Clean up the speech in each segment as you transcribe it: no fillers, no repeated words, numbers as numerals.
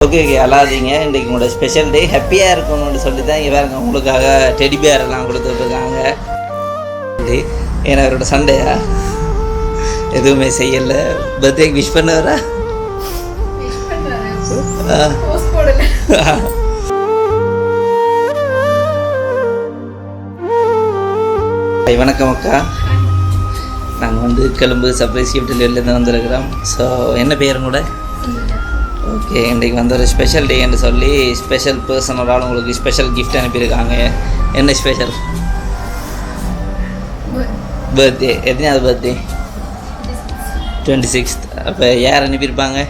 Okay அழாதீங்க. இன்றைக்கி உங்களோட ஸ்பெஷல் டே, ஹாப்பியாக இருக்கணும்னு சொல்லி தான் இங்கே பாருங்க உங்களுக்காக டெடி பேரெல்லாம் கொடுத்துட்ருக்காங்க. ஏன்னா அவரோட சண்டையா எதுவுமே செய்யலை. பர்த்டேக்கு விஷ் பண்ணவரா? வணக்கம் அக்கா. நாங்கள் வந்து கொழும்பு சர்ப்ரைஸ் கிஃப்ட் டெலிவரிலேருந்து வந்திருக்கிறோம். ஸோ என்ன பேர் கூட? ஓகே, இன்றைக்கு வந்து ஒரு ஸ்பெஷல் டேன்னு சொல்லி ஸ்பெஷல் பர்சனலால் உங்களுக்கு ஸ்பெஷல் கிஃப்ட் அனுப்பியிருக்காங்க. என்ன ஸ்பெஷல்? பர்த்டே. எத்தனாவது பர்த்டே? 26th. அப்போ யார் அனுப்பியிருப்பாங்க?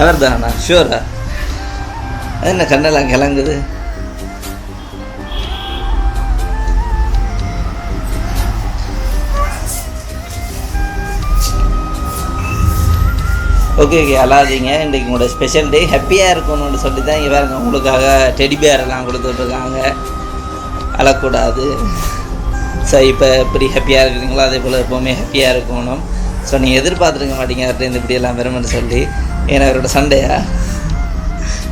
அவர் தானா? ஷூரா? அது என்ன கண்ணெல்லாம் கிளங்குது? ஓகே அழாதீங்க. இன்றைக்கி உங்களோட ஸ்பெஷல் டே, ஹாப்பியாக இருக்கணும்னு சொல்லி தான் இங்கே பாருங்க உங்களுக்காக டெடி பேரெல்லாம் கொடுத்துட்ருக்காங்க. அழக்கூடாது. ஸோ இப்போ எப்படி ஹாப்பியாக இருக்கிறீங்களோ அதே போல் எப்போவுமே ஹாப்பியாக இருக்கணும். ஸோ நீங்கள் எதிர்பார்த்துருக்க மாட்டீங்க அவர்கிட்ட இப்படியெல்லாம் வரும்னு சொல்லி. ஏன்னா அவரோட சண்டையா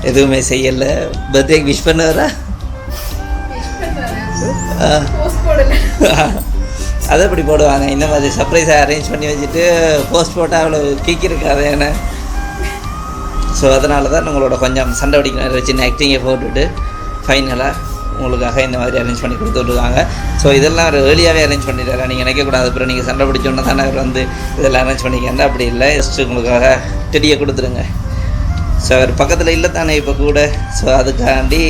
எதுவுமே செய்யலை. பர்த்டேக்கு விஷ் பண்ணவரா? அதை எப்படி போடுவாங்க? இந்த மாதிரி சர்ப்ரைஸாக அரேஞ்ச் பண்ணி வச்சுட்டு போஸ்ட் போட்டால் அவ்வளோ கிக்கிருக்காது. ஏன்னா ஸோ அதனால தான் உங்களோட கொஞ்சம் சண்டை பிடிக்கிற சின்ன ஆக்டிங்கை போட்டுவிட்டு ஃபைனலாக உங்களுக்காக இந்த மாதிரி அரேஞ்ச் பண்ணி கொடுத்துட்ருக்காங்க. ஸோ இதெல்லாம் அவர் ஏர்லியாகவே அரேஞ்ச் பண்ணிடுறாரு. நீங்கள் நினைக்கக்கூடாது அப்புறம் நீங்கள் சண்டை பிடிச்சோன்னா தானே அவர் வந்து இதெல்லாம் அரேஞ்ச் பண்ணிக்கிறேன். அப்படி இல்லை, ஜஸ்ட்டு உங்களுக்காக டெடியை கொடுத்துருங்க. ஸோ அவர் பக்கத்தில் இல்லை தானே இப்போ கூட. ஸோ அதுக்காண்டி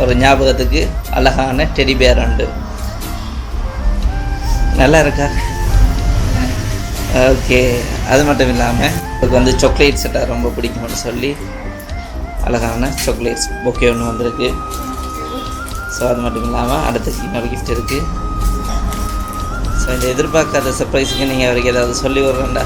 ஒரு ஞாபகத்துக்கு அழகான டெடி பேர் உண்டு. நல்லா இருக்கா? ஓகே. அது மட்டும் இல்லாமல் அதுக்கு வந்து சாக்லேட் செட்டாக ரொம்ப பிடிக்கும்னு சொல்லி அழகான சாக்லேட்ஸ் பொக்கே ஒன்று வந்திருக்கு. ஸோ அது மட்டும் இல்லாமல் அடுத்த இன்னொரு கிஃப்ட் இருக்குது. ஸோ இந்த எதிர்பார்க்காத சர்ப்ரைஸுக்கு நீங்கள் அவருக்கு ஏதாவது சொல்லி விட்றேன்டா.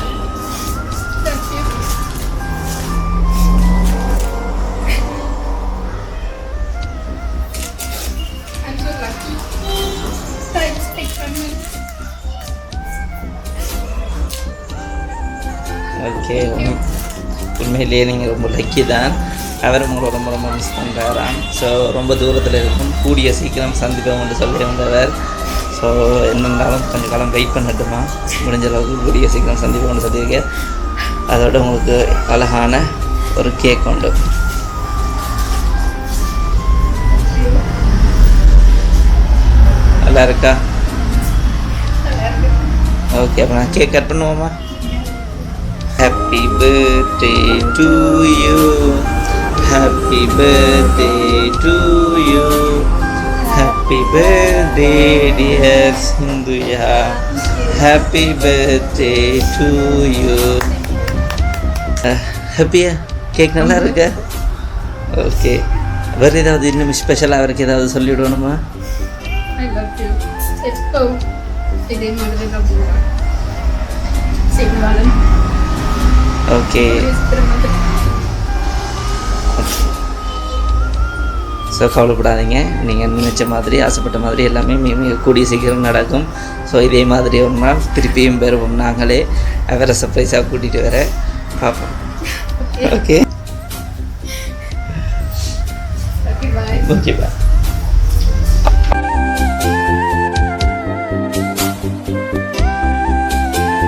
ஓகே, உண்மையிலேயே நீங்கள் ரொம்ப லக்கி தான். அவர் உங்களை ரொம்ப ரொம்ப மிஸ் பண்ணுறாராம். ஸோ ரொம்ப தூரத்தில் இருக்கும், கூடிய சீக்கிரம் சந்திப்போம்னு சொல்லி வந்தவர். ஸோ என்னென்னாலும் கொஞ்சம் காலம் வெயிட் பண்ணட்டுமா, முடிஞ்ச அளவுக்கு கூடிய சீக்கிரம் சந்திப்போம்னு சொல்லியிருக்கேன். அதோட உங்களுக்கு அழகான ஒரு கேக் உண்டு. நல்லா இருக்கா? ஓகே, அப்போ நான் கேக் கட் பண்ணுவோமா? Happy birthday to you, happy birthday to you, happy birthday dear Sindhuya, happy birthday to you. ஹாப்பியா? கேக் நல்லா இருக்கா? ஓகே. வேறு ஏதாவது இன்னும் ஸ்பெஷலாக அவருக்கு ஏதாவது சொல்லிவிடணுமா? ஓகே. ஸோ கவலைப்படாதீங்க. நீங்கள் நினச்ச மாதிரி ஆசைப்பட்ட மாதிரி எல்லாமே மிக கூடிய சீக்கிரம் நடக்கும். ஸோ இதே மாதிரி ஒரு நாள் திருப்பியும் பெறுவோம். நாங்களே அவரை சர்ப்ரைஸாக கூட்டிகிட்டு வர பார்ப்போம். Okay okay bye.